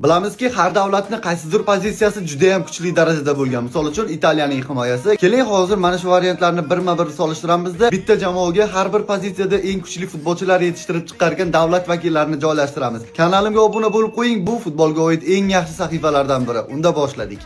Bilamizki, har davlatning qaysidir pozitsiyasi juda ham kuchli darajada bo'lgan. Misol uchun Italiyaning himoyasi. Keling, hozir mana shu variantlarni birma-bir solishtiramizda, bitta jamoaga har bir pozitsiyada eng kuchli futbolchilar yetishtirib chiqargan davlat vakillarini joylashtiramiz. Kanalimga obuna bo'lib qo'ying, bu futbolga oid eng yaxshi sahifalardan biri. Unda boshladik.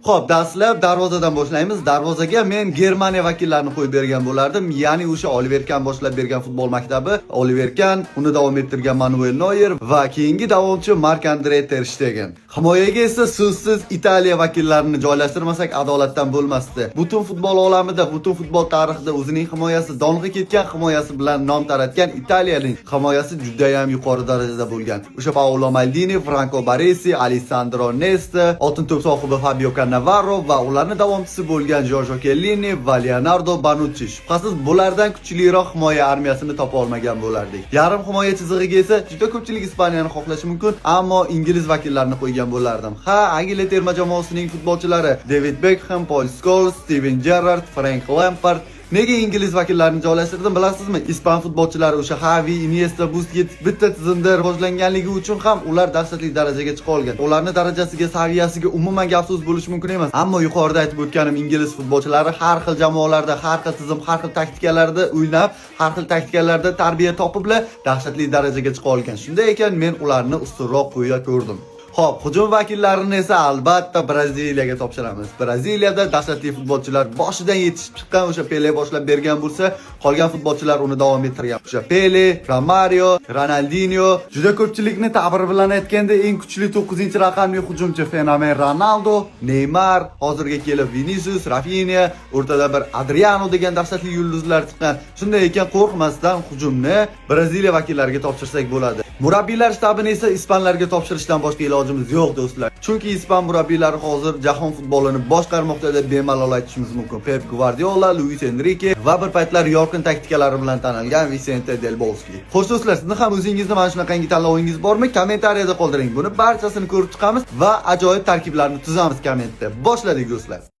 Xo'p, dastlab darvozadan boshlaymiz. Darvozaga men Germaniya vakillarini qo'yib bergan bo'lardim. Ya'ni o'sha Oliver Kahn boshlab bergan futbol maktabi, Oliver Kahn, uni davom ettirgan Manuel Neuer va keyingi davomchi Marc-Andre ter Stegen. Himoyaga esa so'zsiz Italiya vakillarini joylashtirmasak adolatdan bo'lmasdi. Butun futbol olamida, butun futbol tarixida o'zining himoyasi, dong'i ketgan himoyasi bilan nom taratgan Italiyaning himoyasi juda ham yuqori darajada bo'lgan. O'sha Paolo Maldini, Franco Baresi, Alessandro Nesta, oltin to'p sohibi Fabio Cannavaro va ularning davomchisi bo'lgan Giorgio Chiellini va Leonardo Bonucci. Shubhasiz bulardan kuchliroq himoya armiyasini topa olmagan bo'lardik. Yarim himoya chizig'iga esa juda ko'pchilik Ispaniyani xohlashi mumkin, ammo ingliz vakillarini qo'ygan bo'lardim. Ha, Angliya terma jamoasining futbolchilari David Beckham, Paul Scholes, Steven Gerrard, Frank Lampard. Nega ingliz vakillarini joylashtirdim bilasizmi? Ispan futbolchilari o'sha Xavi, Iniesta, Busquets bitta tizimda rivojlanganligi uchun ham ular dahshatli darajaga chiqa olgan. Ularning darajasiga, saviyasiga umuman gapsiz bo'lish mumkin emas. Ammo yuqorida aytib o'tganim ingliz futbolchilari har xil jamoalarda, har xil tizim, har xil taktikalarda o'ynab, har xil taktikalarda tarbiya topib dahshatli darajaga chiqa olgan. Shunday ekan men ularni ustunroq qo'ya ko'rdim. Xo'p, hujum vakillarini esa albatta Braziliyaga topshiramiz. Braziliyada dahshatli futbolchilar boshidan yetishib chiqqan, o'sha Pele boshlab bergan bo'lsa, qolgan futbolchilar uni davom ettirgan. O'sha Pele, Romario, Ronaldinho, juda ko'pchilikni ta'bir bilan aytganda eng kuchli 9-raqamli hujumchi fenomen Ronaldo, Neymar, hozirga kelib Vinicius, Rafinha, o'rtada bir Adriano degan dahshatli yulduzlar chiqqan. Shunday ekan, qo'rqmasdan hujumni Braziliya vakillariga topshirsak bo'ladi. Murabbiylar shtabini esa ispanlarga topshirishdan boshqa ilojimiz yo'q do'stlar. Chunki ispan murabbiylari hozir jahon futbolini boshqarmoqda deb bemalol aytishimiz mumkin. Pep Guardiola, Luis Enrique va bir paytlar yorqin taktikalari bilan tanilgan Vicente Del Bosque. Xo'sh do'stlar, sizni ham o'zingizni mana shunaqangi tanlovingiz bormi? Kommentariyada qoldiring. Buni barchasini ko'rib chiqamiz va ajoyib tarkiblarni tuzamiz kommentda. Boshladik do'stlar.